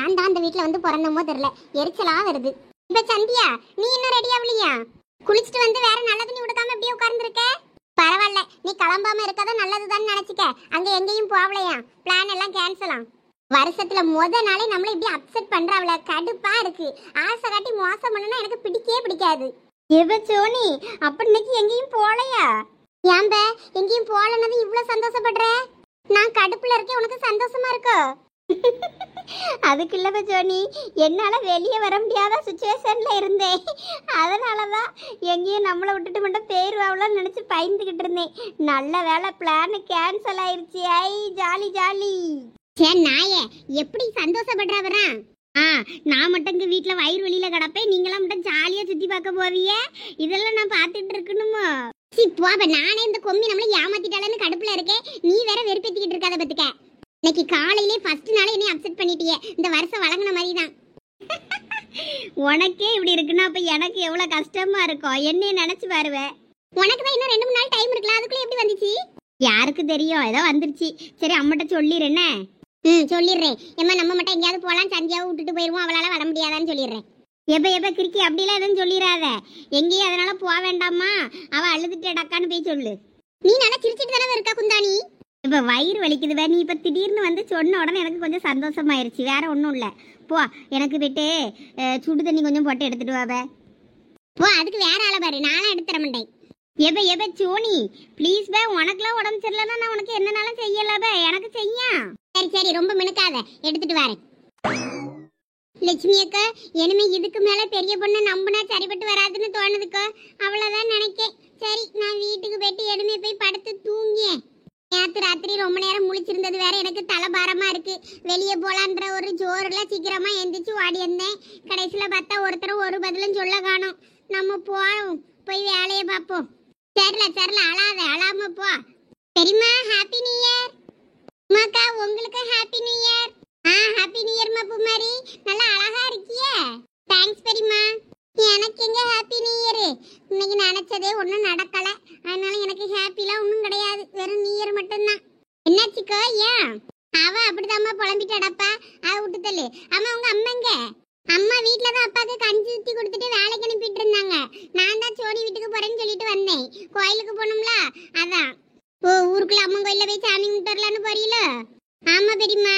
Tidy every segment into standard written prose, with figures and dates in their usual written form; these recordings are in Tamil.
ஏன்டா அந்த வீட்ல வந்து பிறந்தமோ தெரியல, எரிச்சலா வருது. இப்ப சந்தியா, நீ இன்னும் ரெடி ஆகலையா? குளிச்சுட்டு வந்து வேற நல்ல தண்ணி உடுக்காம அப்படியே உட்கார்ந்துருக்க. பரவாயில்ல, நீ கிளம்பாம இருக்கதா நல்லதுதான் நினைச்சுக்க. அங்க எங்கேயும் போகலையா, பிளான் எல்லாம் கேன்சலாம். வருஷத்துல நாளே நம்மள இப்படி அப்செட் பண்றாவல, கடுப்பா இருக்கு. ஆசை காட்டி மோசம் பண்ணனா எனக்கு பிடிக்கவே பிடிக்காது. எவ சோனி, அப்ப இன்னைக்கு எங்கேயும் போகலையா? ஏன்ப எங்கேயும் போகலன்னது இவ்வளவு சந்தோஷப்படுற? நான் கடுப்புல இருக்கேன், உனக்கு சந்தோஷமா இருக்கோ? அதுக்கு இல்ல ஜோனி, என்னால வெளியே வர முடியாத சுச்சுவேஷன்ல இருந்தேன். அதனாலதான் எங்கேயும் நம்மளை விட்டுட்டு மட்டும் பேருவாவலான்னு நினைச்சு பயந்துகிட்டு இருந்தேன். நல்ல வேலை, பிளான் கேன்சல் ஆயிருச்சு. ஐ ஜாலி ஜாலி. சரி நாயே, எப்படி சந்தோஷப்படுறவரா? நான் மட்டும் இங்க வீட்டுல வயிறு வெளியில கிடப்பேன், நீங்களாம் மட்டும் ஜாலியா சுத்தி பார்க்க போவீங்க. இதெல்லாம் நான் பார்த்துட்டு இருக்கணுமா? நானே இந்த கொம்மி நம்மள ஏமாத்திட்டாலன்னு கடுப்புல இருக்கேன். நீ வேற வெறுப்பேத்திக்கிட்டு இருக்காத பத்துக்க. இன்னைக்கு காலையிலே ஃபர்ஸ்ட் நாளே என்னை அப்செட் பண்ணிட்டியே. இந்த வருஷம் வழங்கின மாதிரி தான். உனக்கே இப்படி இருக்குன்னா அப்ப எனக்கு எவ்வளவு கஷ்டமா இருக்கும். என்னைய நினைச்சு பாருவேன். உனக்கு தான் இன்னும் 2-3 நாள் டைம் இருக்குல்ல, அதுக்குள்ள எப்படி வந்துச்சு? யாருக்கு தெரியும், ஏதோ வந்துருச்சு. சரி அம்மட்ட சொல்லிடுறேன்னு. சொல்லிடுறேன். ஏமா நம்ம மட்டும் எங்கேயாவது போகலாம், சந்தியாவை விட்டுட்டு போயிடுவோம், அவளால வர முடியாதான்னு சொல்லிடுறேன். எப்ப கிறுக்கி அப்படிலாம் எதுவும் சொல்லிடாத. எங்கேயும் அதனால போக வேண்டாமா, அவ அழுதுட்டு டக்கான்னு போய் சொல்லு. நீ நல்லா சிரிச்சிட்டு தானே இருக்கா குந்தாணி? இப்ப வயிறு வலிக்குது. நீ இப்ப திடீர்னு வந்து சொன்ன உடனே எனக்கு கொஞ்சம் சந்தோஷமாயிருச்சு. வேற ஒன்றும் இல்லை. போ, எனக்கு போயிட்டு சுடு தண்ணி கொஞ்சம் போட்டு எடுத்துட்டு வாப. போ, அதுக்கு வேற ஆளை பாரு, நானும் எடுத்து தர மாட்டேன். எப்ப சோனி ப்ளீஸ் பே, உனக்குலாம் உடம்பு சரியில்லைன்னா நான் உனக்கு என்னனாலும் செய்யலாப, எனக்கு செய்ய. சரி ரொம்ப மினுக்காத, எடுத்துட்டு வரேன். லட்சுமி அக்கா, இனிமே இதுக்கு மேல பெரிய பொண்ணு நம்பினா சரிபட்டு வராதுன்னு தோணுதுக்கா. அவ்வளவுதான் நினைக்கேன். சரி நான் வீட்டுக்கு போயிட்டு இனிமே போய் படுத்து தூங்கியேன். நேற்று ராத்திரி ரொம்ப நேரம் முழிச்சிருந்தது வேற, எனக்கு தலைபாரமா இருக்கு. வெளியே போலான்ற ஒரு ஜோருல சீக்கிரமா எந்திரிச்சு ஓடி வந்தேன். கடைசியில பார்த்தா ஒருத்தரும் ஒரு பதிலும் சொல்ல காணோம். நம்ம போவோம், போய் வேலையை பார்ப்போம். சரில அழாத, அழாம போ. சரிம்மா, ஹாப்பி நியூ இயர். அம்மாக்கா உங்களுக்கு happy new year. Happy new year Poomari, நல்லா அழகா இருக்கியே. தேங்க்ஸ் பெரியம்மா. எனக்கு எங்க ஹாப்பி நியூ இயர்? இன்னைக்கு நினைச்சதே ஒன்றும் நடக்கல. அதனால எனக்கு ஹாப்பிலாம் ஒன்றும் கிடையாது, வெறும் நியூ இயர் மட்டும்தான். என்னாச்சுக்கோ? ஏன் அவ அப்படிதாம்மா புலம்பிட்டாடப்பா. அவ விட்டு தள்ளு. அம்மா உங்க அம்மாங்க? அம்மா வீட்டில தான் அப்பாவுக்கு கஞ்சி ஊற்றி கொடுத்துட்டு வேலைக்கு அனுப்பிட்டு இருந்தாங்க. நான் தான் சோனி வீட்டுக்கு போறேன்னு சொல்லிட்டு வந்தேன். கோயிலுக்கு போகணும்ல, அதான். ஓ, ஊருக்குள்ள அம்மன் கோயில போய் சாமி கும்பிட்டு வரலான்னு போறீங்களோ? ஆமா பெரியம்மா.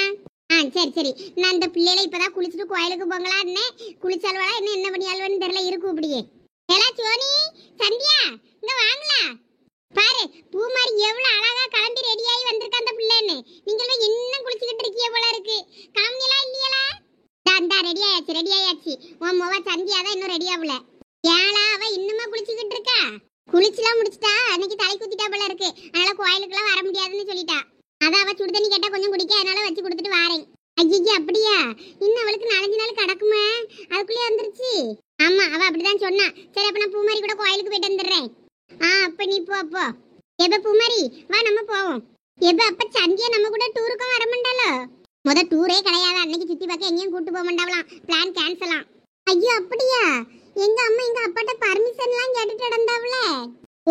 சரி நான் இந்த பிள்ளைகளை இப்பதான் குளிச்சுட்டு கோயிலுக்கு போங்களான்னு. குளிச்சால்வா என்ன பண்ணியால்வான்னு தெரியல, இருக்கும் இப்படியே. எல்லாம் சோனி, சந்தியா, இங்க வாங்கலா. பாரு பூமாரி எவ்வளவு அழகா கிளம்பி ரெடியாகி வந்திருக்கா அந்த பிள்ளைன்னு. நீங்களும் இன்னும் குளிச்சுக்கிட்டு இருக்கிய போல இருக்கு. காமியலா இல்லையலா? ரெடி ஆயாச்சு. உன் மொவ சந்தியா தான் இன்னும் ரெடி ஆகல. ஏளா, அவ இன்னுமா குளிச்சுக்கிட்டு இருக்கா? குளிச்சுலாம் முடிச்சிட்டா, அன்னைக்கு தலை குத்திட்டா போல இருக்கு. அதனால கோயிலுக்குலாம் வர முடியாதுன்னு சொல்லிட்டா. அதான் அவ சுடு தண்ணி கேட்டா கொஞ்சம் குடிக்க, அதனால வச்சு கொடுத்துட்டு வாரேன். ஐயா அப்படியா? இன்னும் அவளுக்கு 4 நாள் கிடக்குமா? அதுக்குள்ளே வந்துருச்சு. ஆமா, அவ அப்படிதான் சொன்னா. சரி அப்ப நான் பூமாரி கூட கோயிலுக்கு போயிட்டு வந்துடுறேன். அப்ப நீ போ. எப்ப பூமாரி வா, நம்ம போவோம். அப்ப சந்தியா நம்ம கூட டூருக்கும் வர மாட்டாளோ? டூரே கிடையாது, அன்னைக்கு சுத்தி பார்க்க எங்கேயும் கூட்டு போக மாட்டாவலாம். பிளான் கேன்சலாம். ஐயோ அப்படியா? எங்க அம்மா எங்க அப்பாட்ட பர்மிஷன் எல்லாம் கேட்டுட்டு நடந்தாவல.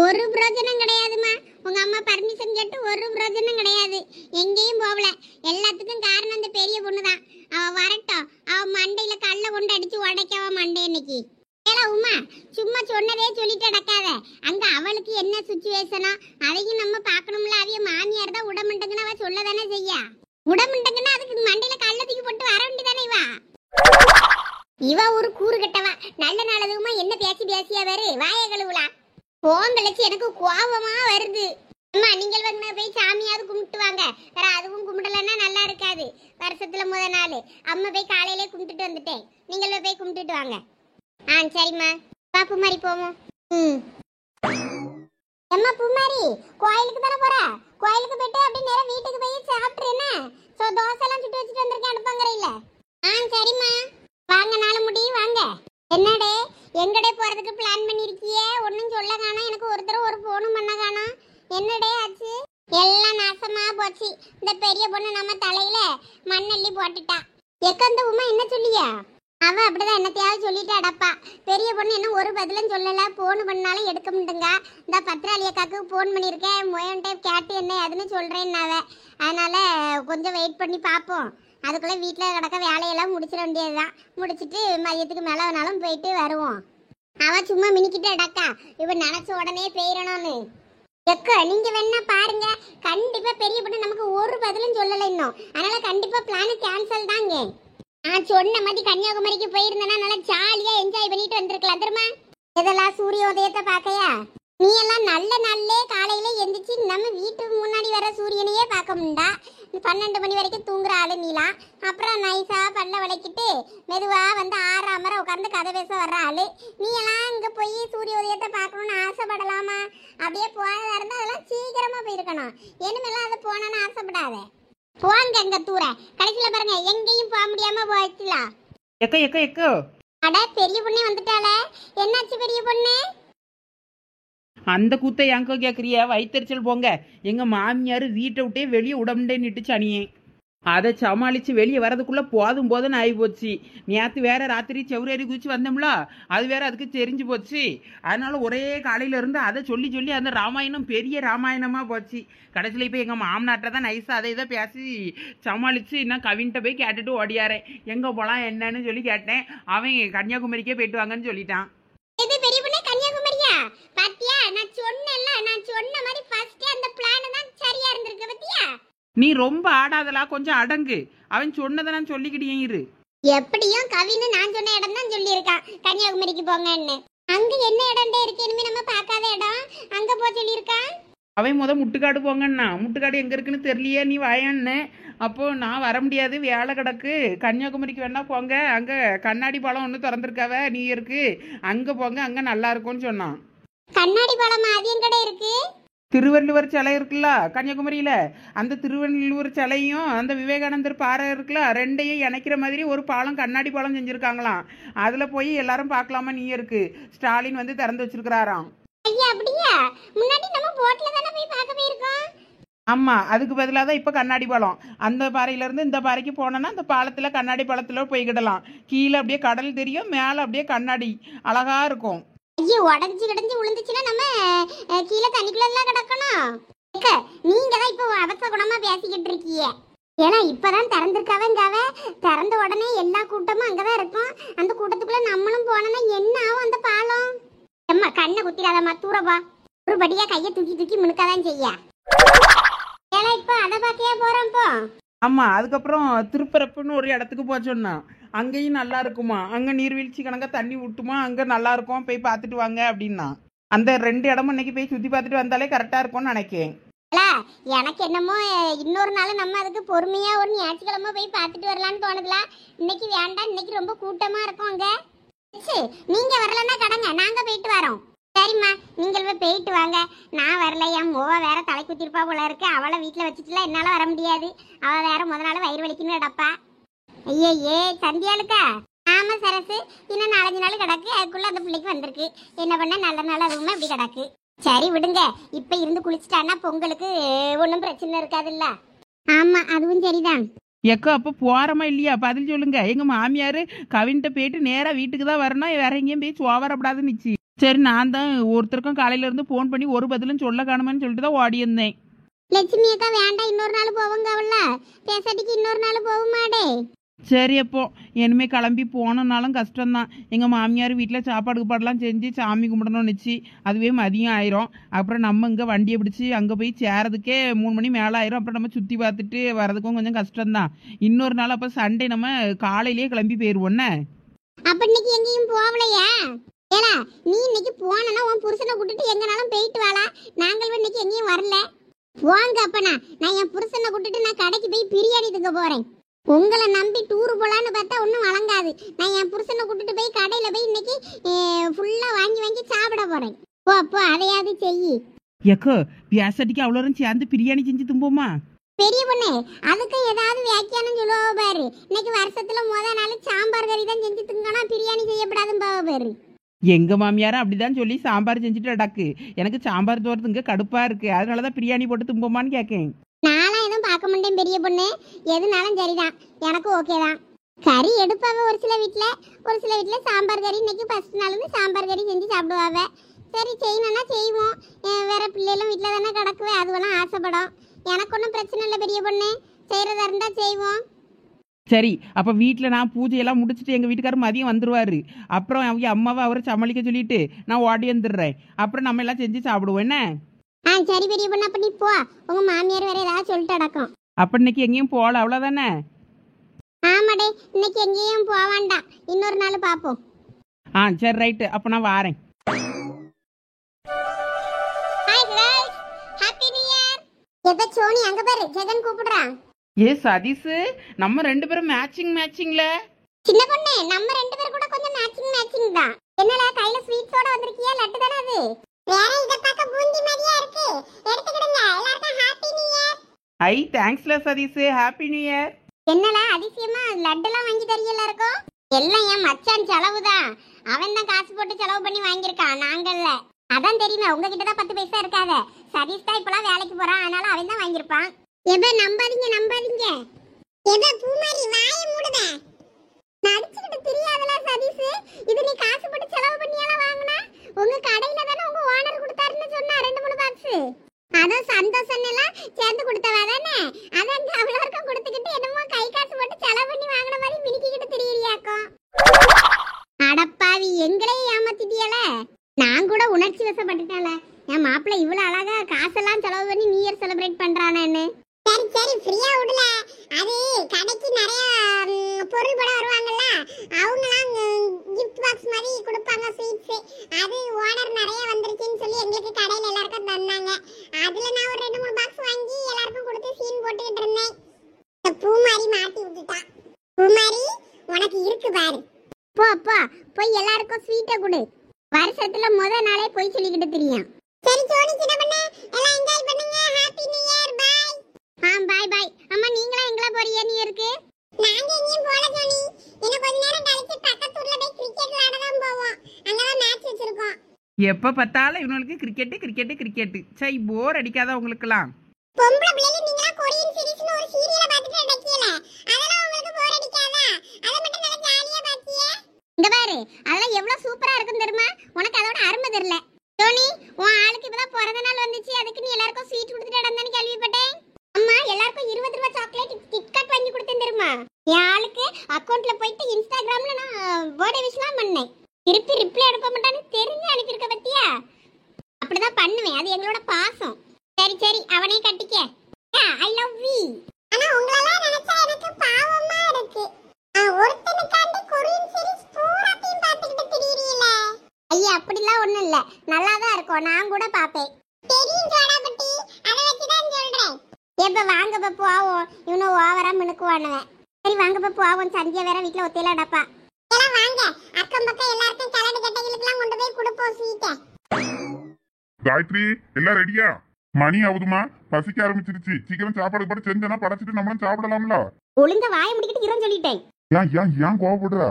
ஒரு பிரயோஜனம் கிடையாதுமா. உங்க அம்மா பர்மிஷன் கேட்டு ஒரு பிரயோஜனம் கிடையாது. எங்கேயும் போகல. எல்லாத்துக்கும் காரணம் அந்த பெரிய பொண்ணு தான். அவ வரட்டும், அவ மண்டையில கல்ல கொண்டு அடிச்சு உடைக்கவ மண்டை இன்னைக்கு. உமா, சும்மா சொன்னதே சொல்லிட்டு நடக்காத. அங்க அவளுக்கு என்ன சுச்சுவேஷனா அதையும் நம்ம பார்க்கணும்ல. அவைய மாமியார் தான் உடம்புண்டங்கன்னு அவ சொல்லதானே செய்ய. உடம்புண்டங்கன்னா அதுக்கு மண்டையில கல்ல தூக்கி போட்டு வர வேண்டியதானே இவ ஒரு கூறு கட்டவா. நல்ல நாளதுமா என்ன பேசியா வேறு வாய கழுவுலா. போங்கலச்சு, எனக்கு கோபமா வருது. அம்மா நீங்கள் வந்து போய் சாமியாவது கும்பிட்டு வாங்க. வேற அதுவும் கும்பிடலன்னா நல்லா இருக்காது. வருஷத்துல முதல் நாள் அம்மா போய் காலையிலே கும்பிட்டுட்டு வந்துட்டேன். நீங்கள் போய் கும்பிட்டுட்டு வாங்க. சரிம்மா. பாப்பு மாதிரி போவோம். அம்மா பூமாரி கோயிலுக்கு தானே போற? கோயிலுக்கு போயிட்டு அப்படி நேரம் வீட்டுக்கு போய் சாப்பிட்டுருன்னு. தோசை எல்லாம் சுட்டு வச்சுட்டு வந்திருக்கேன் அடுப்பங்கரையில. சரிம்மா. வாங்க, நாளை முடியும் வாங்க. என்னடே எங்கடே போறதுக்கு பிளான் பண்ணிருக்கியே? ஒன்னும் சொல்ல காணோம். எனக்கு ஒருத்தர் ஒரு போனும் பண்ண காணோம். என்னடே ஆச்சு? எல்லாம் நாசமா போச்சு. இந்த பெரிய பொண்ணு நம்ம தலையில மண்ணள்ளி போட்டுட்டா. எக்கந்த உமா என்ன சொல்லியா? அவ அப்படிதான் என்னத்தையாவது சொல்லிட்டு அடப்பா. பெரிய பொண்ணு என்ன ஒரு பதிலும் சொல்லல. போன் பண்ணாலும் எடுக்க முடியுங்க. இந்த பத்திராளியக்காக்கு போன் பண்ணியிருக்கேன். மொயன்ட்டே கேட்டு என்ன அதுன்னு சொல்றேன்னாவ. அதனால கொஞ்சம் வெயிட் பண்ணி பார்ப்போம். அதுக்குள்ள வீட்டில் கிடக்க வேலையெல்லாம் முடிச்சிட வேண்டியதுதான். முடிச்சிட்டு மதியத்துக்கு மேலே வேணாலும் போயிட்டு வருவோம். அவன் சும்மா மினிக்கிட்டு அடக்கா இப்போ நினச்ச உடனே போயிடணும்னு. எக்க நீங்க வேணா பாருங்க, கண்டிப்பா பெரிய பொண்ணு நமக்கு ஒரு பதிலும் சொல்லலை இன்னும். அதனால கண்டிப்பா பிளான் கேன்சல் தாங்க. நான் சொன்ன மாதிரி கன்னியாகுமரிக்கு போயிருந்தேன்னா நல்லா ஜாலியா என்ஜாய் பண்ணிட்டு வந்திருக்கலாம் தெரியுமா. இதெல்லாம் சூரியோதயத்தை பார்க்கையா நீ எல்லாம் நல்ல நாள்லே காலையில எந்திரிச்சு நம்ம வீட்டுக்கு முன்னாடி வர சூரியனையே பார்க்க முடியா. 12 மணி வரைக்கும் தூங்குற ஆளு நீலாம். அப்புறம் நைஸா பல்ல விளக்கிட்டு மெதுவா வந்து 6 மணி உட்காந்து கதை பேச வர்ற ஆளு நீ எல்லாம் இங்க போய் சூரியோதயத்தை பார்க்கணும்னு ஆசைப்படலாமா? அப்படியே போனதா இருந்தா அதெல்லாம் சீக்கிரமா போயிருக்கணும். இனிமேலாம் அதை போனான்னு ஆசைப்படாத. போங்க எங்க தூர கடைசியில பாருங்க எங்கேயும் போக முடியாம போயிடலாம். அட பெரிய பொண்ணே வந்துட்டாளே, என்னாச்சு பெரிய பொண்ணு? அந்த கூத்தை ஏங்கோ கேட்குறிய? வயிற்றுச்சல் போங்க. எங்கள் மாமியார் வீட்டை விட்டே வெளியே உடம்புண்டேன்னுட்டு சனியே. அதை சமாளித்து வெளியே வரதுக்குள்ளே போதும் போதுன்னு ஆகி போச்சு. நேற்று வேற ராத்திரி செவ்வரேறி குதிச்சு வந்தோம்ல, அது வேற அதுக்கு தெரிஞ்சு போச்சு. அதனால ஒரே காலையிலேருந்து அதை சொல்லி சொல்லி அந்த ராமாயணம் பெரிய ராமாயணமாக போச்சு. கடைசியில் இப்போ எங்கள் மாமனாட்டை தான் நைஸாக அதை இதை பேசி சமாளித்து இன்னும் கவின்கிட்ட போய் கேட்டுட்டு ஓடியாரேன். எங்கே போகலாம் என்னன்னு சொல்லி கேட்டேன். அவன் கன்னியாகுமரிக்கே போயிட்டு வாங்கன்னு சொல்லிட்டான். இது பெரிய பொண்ணே கன்னியாகுமரியா? பாத்தியா நான் சொன்னேன்ல, நான் சொன்ன மாதிரி ஃபர்ஸ்ட் அந்த பிளான் தான் சரியா இருந்திருக்கு பாத்தியா. நீ ரொம்ப ஆடாதலா, கொஞ்சம் அடங்கு. அவன் சொன்னதை நான் சொல்லிக்கிட்டே இரு. எப்படியும் கவின்னு நான் சொன்ன இடம் தான் சொல்லியிருக்கான் கன்னியாகுமரிக்கு போங்கன்னு. அங்க என்ன இடம்டே இருக்கு இனிமே நம்ம பார்க்காத இடம், அங்க போ சொல்லியிருக்கான். அவன் முட்டுக்காடு போங்கன்னா, முட்டுக்காடு எங்க இருக்குன்னு தெரியலையே, நீ வாயான்னு. அப்போ நான் வர முடியாது, வேலை கிடக்கு. கன்னியாகுமரிக்கு வேணா போங்க, அங்க கண்ணாடி பாலம் ஒன்று திறந்துருக்காவ நியூ இயருக்கு, அங்க போங்க, அங்க நல்லா இருக்கும்னு சொன்னான். கண்ணாடி பாலம் அதிகம் கடை இருக்கு. திருவள்ளுவர் சிலை இருக்குல்ல கன்னியாகுமரியில, அந்த திருவள்ளுவர் சிலையும் அந்த விவேகானந்தர் பாறை இருக்குல்ல, ரெண்டையும் இணைக்கிற மாதிரி ஒரு பாலம், கண்ணாடி பாலம் செஞ்சிருக்காங்களாம். அதுல போய் எல்லாரும் பார்க்கலாமா நியூ இயருக்கு. ஸ்டாலின் வந்து திறந்து வச்சிருக்கிறாராம். ஐயா அப்படியா? முன்னாடி நம்ம போட்ல தானே போய் பார்க்க போயிருக்கோம். ஆமா, அதுக்கு பதிலாக தான் இப்போ கண்ணாடி பாலம். அந்த பாறையிலேருந்து இந்த பாறைக்கு போனோன்னா அந்த பாலத்தில் கண்ணாடி பாலத்தில் போய்கிடலாம். கீழே அப்படியே கடல் தெரியும், மேலே அப்படியே கண்ணாடி அழகா இருக்கும். ஐயோ உடஞ்சி கிடஞ்சி விழுந்துச்சுன்னா நம்ம கீழே தண்ணிக்குள்ள கிடக்கணும். நீங்க தான் இப்போ அவசர குணமா பேசிக்கிட்டு இருக்கீங்க. ஏன்னா இப்பதான் திறந்திருக்காவங்காவ, திறந்த உடனே எல்லா கூட்டமும் அங்கதான் இருக்கும். அந்த கூட்டத்துக்குள்ள நம்மளும் போனோம்னா என்ன ஆகும் அந்த பாலம்? அம்மா கண்ணை குத்திராதம்மா, தூரப்பா. ஒரு படியா கையை தூக்கி தூக்கி மினுக்காதான் செய்ய. ஏன்னா இப்போ அதை பார்க்கவே போறோம் இப்போ. ஆமா, அதுக்கப்புறம் திருப்பரப்புன்னு ஒரு இடத்துக்கு போச்சோன்னா அங்கேயும் நல்லா இருக்குமா. அங்க நீர்வீழ்ச்சி கணக்கா தண்ணி விட்டுமா, அங்க நல்லா இருக்கும், போய் பார்த்துட்டு வாங்க அப்படின்னா. அந்த 2 இடமும் இன்னைக்கு போய் சுத்தி பார்த்துட்டு வந்தாலே கரெக்டா இருக்கும்னு நினைக்கிறேன். எனக்கு என்னமோ இன்னொரு நாள் நம்ம அதுக்கு பொறுமையா ஒரு ஞாயிற்றுக்கிழமை போய் பார்த்துட்டு வரலான்னு தோணுதுல. இன்னைக்கு வேண்டாம், இன்னைக்கு ரொம்ப கூட்டமா இருக்கும் அங்க. நீங்க வரலன்னா கடங்க, நாங்க போயிட்டு வரோம். சரிம்மா, நீங்கள் போயிட்டு வாங்க, நான் வரல. என் மோவ வேற தலை குத்திருப்பா போல இருக்கு. அவளை வீட்டுல வச்சுட்டுல என்னால வர முடியாது. அவ வேற முத நாள் வயிறு வலிக்குன்னு கிடப்பா. ஐயே சந்தியாளுக்கா? ஆமா சரசு, இன்னும் 4-5 நாள் கிடக்கு. அதுக்குள்ள அந்த பிள்ளைக்கு வந்திருக்கு. என்ன பண்ண நல்ல நாள் அதுவுமே அப்படி கிடக்கு. சரி விடுங்க, இப்ப இருந்து குளிச்சுட்டான்னா பொங்கலுக்கு ஒன்றும் பிரச்சனை இருக்காதுல்ல. ஆமா அதுவும் சரிதான். எக்கோ அப்போ போறமா இல்லையா பதில் சொல்லுங்க. எங்க மாமியார் கவின்கிட்ட போயிட்டு நேரா வீட்டுக்கு தான் வரணும், வேற எங்கேயும் போய் சோவரப்படாதுன்னு நிச்சு. சரி, நான் தான் ஒருத்தருக்கும் காலையில இருந்து போன் பண்ணி ஒரு பதிலும் சொல்ல காணுமான்னு சொல்லிட்டு தான் ஓடி இருந்தேன். லட்சுமி அக்கா வேண்டாம், இன்னொரு நாள் போவோங்க. அவள பேசாட்டிக்கு இன்னொரு நாள் போகுமாடே. சரி, அப்போ இனிமே கிளம்பி போனோம்னாலும் கஷ்டம்தான். எங்கள் மாமியார் வீட்டில் சாப்பாடு பாடலாம் செஞ்சு சாமி கும்பிடணும்னு நினச்சி அதுவே மதியம் ஆயிரும். அப்புறம் நம்ம இங்கே வண்டியை பிடிச்சி அங்கே போய் சேரதுக்கே 3 மணி மேலே ஆயிரும். அப்புறம் நம்ம சுற்றி பார்த்துட்டு வரதுக்கும் கொஞ்சம் கஷ்டம்தான். இன்னொரு நாள் அப்போ சண்டே நம்ம காலையிலேயே கிளம்பி போயிடுவோன்னே. அப்ப இன்னைக்கு எங்கேயும் போகலையா? ஏலா நீ இன்னைக்கு போனா உன் புருஷனை கூட்டிட்டு எங்கனாலும் போயிட்டு வாளா. நாங்கள் இன்னைக்கு எங்கேயும் வரல. வாங்க அப்பனா, நான் என் புருஷனை கூட்டிட்டு நான் கடைக்கு போய் பிரியாணி திங்க போறேன். உங்களை நம்பி டூர் போலான்னு பார்த்தா ஒன்றும் வழங்காது. நான் என் புருஷனை கூட்டிட்டு போய் கடையில் போய் இன்னைக்கு ஃபுல்லாக வாங்கி வாங்கி சாப்பிட போறேன். போ அப்போ அதையாவது செய். எக்கோ வியாசடிக்கு அவ்வளோரும் சேர்ந்து பிரியாணி செஞ்சு தும்போமா? பெரிய பொண்ணு அதுக்கு ஏதாவது வியாக்கியானம் சொல்லுவா பாரு. இன்னைக்கு வருஷத்துல முதல் நாள் சாம்பார் கறி தான் செஞ்சு திங்கணும், பிரியாணி செய்யப்படாதுன்னு பாவ பாரு. எங்க மாமியாரும் அப்படிதான் சொல்லி சாம்பார் செஞ்சுட்டு அடக்கு. எனக்கு சாம்பார் தோறதுங்க கடுப்பா இருக்கு, அதனாலதான் பிரியாணி போட்டு தும்போமான்னு கேட்கேன். நானும் எதுவும் பார்க்க மாட்டேன் பெரிய பொண்ணு, எதுனாலும் சரிதான், எனக்கு ஓகே தான். கறி எடுப்பாவ ஒரு சில வீட்டில் சாம்பார் கறி. இன்னைக்கு ஃபர்ஸ்ட் நாள் சாம்பார் கறி செஞ்சு சாப்பிடுவாவ. சரி செய்யணும்னா செய்வோம். வேற பிள்ளைகளும் வீட்டில் தானே கிடக்குவே, அதுவெல்லாம் ஆசைப்படும். எனக்கு ஒன்றும் பிரச்சனை இல்லை பெரிய பொண்ணு, செய்கிறதா இருந்தால் செய்வோம். சரி, அப்போ வீட்டில் நான் பூஜையெல்லாம் முடிச்சுட்டு எங்கள் வீட்டுக்காரர் மதியம் வந்துருவாரு. அப்புறம் அவங்க அம்மாவை அவரை சமாளிக்க சொல்லிட்டு நான் ஓடி வந்துடுறேன். அப்புறம் நம்ம எல்லாம் செஞ்சு சாப்பிடுவோம் என்ன? சரி பெரிய பொண்ணு, அப்ப நீ போ. உங்க மாமியார் வேற ஏதாவது சொல்லிட்டு அடக்கம். அப்போ இன்னைக்கு எங்கேயும் போகல, அவ்வளோதானே? ஆமாடே, இன்னைக்கு எங்கேயும் போக வேண்டாம், இன்னொரு நாள் பாப்போம். சரி ரைட்டு, அப்போ நான் வாரேன். Hi guys, happy new year. எப்ப சோனி அங்க பாரு, ஜெகன் கூப்பிடுறான். ஏ சதீஷ், நம்ம 2 பேரும் மேட்சிங்ல. சின்ன பொண்ணு, நம்ம 2 பேரும் கூட கொஞ்சம் மேட்சிங் தான். என்னல கையில ஸ்வீட்ஸோட வந்திருக்கியா? லட்டு தானே அது? வேற இத பார்க்க பூந்தி மாதிரியா இருக்கு, எடுத்துக்கிடுங்க. எல்லாருக்கும் ஹேப்பி நியூ இயர். ஐ தேங்க்ஸ்ல சதீஷ், ஹாப்பி நியூ இயர். என்னல அதிசயமா லட்டெல்லாம் வாங்கி தரீங்க எல்லாருக்கும்? எல்லாம் என் மச்சான் செலவுதான். அவன் தான் காசு போட்டு செலவு பண்ணி வாங்கியிருக்கான், நாங்கல்ல. அதான் தெரியுமா, உங்ககிட்ட தான் 10 பைசா இருக்காத. சதீஷ் தான் இப்பலாம் வேலைக்கு போறான், அதனால அவன் தான் வாங்கியிருப்பான். எபே நம்பாதீங்க. எபே பூமாரி வாயை மூடுவே. நடிச்சுக்கிட்டு தெரியாதல சதீஷ். இது நீ காசு போட்டு செலவு பண்ணியால வாங்குனா? உங்க கடையில தானே உங்க ஓனர் கொடுத்தாருன்னு சொன்னா 2-3 பாக்ஸ். அதான் சந்தோஷம் எல்லாம் சேர்ந்து கொடுத்தவா தானே? அதான் அவளோருக்கும் கொடுத்துக்கிட்டு என்னமோ கை காசு போட்டு செலவு பண்ணி வாங்கின மாதிரி மினிக்கிட்டு திரியிறியாக்கும். அடப்பாவி, எங்களையும் ஏமாத்திட்டியல. நான் கூட உணர்ச்சி வசப்பட்டுட்டேன்ல. என் மாப்பிள்ள இவ்வளவு அழகா காசெல்லாம் செலவு பண்ணி நியூ இயர் செலிப்ரேட் பண்றானேன்னு. சரி ஃப்ரீயா விடல. அது கடைக்கு நிறைய பொருள் பட வருவாங்கல்ல, அவங்கலாம் gift box மாதிரி கொடுப்பாங்க ஸ்வீட்ஸ். அது ஆர்டர் நிறைய வந்திருக்குன்னு சொல்லி எங்களுக்கு கடையில எல்லாருக்கும் தந்தாங்க. அதுல நான் ஒரு 2-3 பாக்ஸ் வாங்கி எல்லாருக்கும் கொடுத்து சீன் போட்டுக்கிட்டு இருந்தேன். பூமாரி மாட்டி விட்டுட்டா. பூமாரி, உனக்கு இருக்கு பாரு. போய் எல்லாருக்கும் ஸ்வீட்டை கொடு. வருஷத்துல முத நாளே போய் சொல்லிக்கிட்டு தெரியும். சரி சோனி சின்ன பண்ணு, எல்லாம் என்ஜாய் பண்ணுங்க. Happy new year. Bye. Bye. அம்மா நீங்களா எங்கலாம் போறீங்க நியூ இயருக்கு? நாங்க எங்கேயும் போல சோனி. இன்னும் கொஞ்ச நேரம் கழிச்சு பக்கத்து ஊர்ல போய் கிரிக்கெட் விளையாட தான் போவோம். அங்கதான் மேட்ச் வச்சிருக்கோம். எப்போ பார்த்தாலும் இவங்களுக்கு கிரிக்கெட்டு. சை, போர் அடிக்காதா உங்களுக்குலாம்? பொம்பளை பிள்ளைங்க நீங்களா கொரியன் சீரிஸ்னு ஒரு சீரியலை பார்த்துட்டு அடக்கியல, அதெல்லாம் உங்களுக்கு போர் அடிக்காதா? அத மட்டும் நல்லா ஜாலியா பாத்தியே. இங்க பாரு, அதெல்லாம் எவ்வளவு சூப்பரா இருக்கும் தெரியுமா? உனக்கு அதோட அருமை தெரியல. டோனி, உன் ஆளுக்கு இப்பதான் பிறந்த நாள் வந்துச்சு, அதுக்கு நீ எல்லாருக்கும் ஸ்வீட் கொடுத்துட்டு நடந்தானே கேள்விப்பட்டேன். அம்மா எல்லாருக்கும் 20 ரூபாய் சாக்லேட் கிட்கட் வாங்கி கொடுத்தேன் தெரியுமா? என் ஆளுக்கு அக்கவுண்ட்ல போயிட்டு இன்ஸ்டாகிராம்ல நான் பர்த்டே விஷலாம் பண்ணேன். திருப்பி ரிப்ளை அனுப்ப மாட்டான்னு தெரிஞ்சு அனுப்பியிருக்க பத்தியா? அப்படிதான் பண்ணுவேன், அது எங்களோட பாசம். சரி அவனே கட்டிக்க. I love you. ஆனா உங்களெல்லாம் நினைச்சா எனக்கு பாவமா இருக்கு. ஒருத்தனுக்காண்டி கொரியன் சீரிஸ் பூராத்தையும் பார்த்துக்கிட்டு திரியறீல. ஐயா அப்படிலாம் ஒண்ணும் இல்ல, நல்லா தான் இருக்கும். நான் கூட பாப்பேன். தெரியும் ஜோடாபட்டி, அத வச்சு தான் சொல்றேன். எப்ப வாங்க போவோம். இவனோ ஓவரா மினுக்குவானுவன். சரி வாங்க போவோம். சந்தியா வேற வீட்ல ஒத்தையில அடப்பா. எல்லாம் வாங்க, அக்கம் பக்கம் எல்லாருக்கும் கலடு கட்டைகளுக்கெல்லாம் கொண்டு போய் கொடுப்போம் ஸ்வீட்டை. காயத்ரி, எல்லாம் ரெடியா? மணி ஆகுதுமா, பசிக்க ஆரம்பிச்சிருச்சு. சீக்கிரம் சாப்பாடு போட்டு செஞ்சனா படைச்சிட்டு நம்மளும் சாப்பிடலாம்ல. ஒழுங்க வாயை முடிக்கிட்டு இருன்னு சொல்லிட்டேன். ஏன் கோவப்படுறா?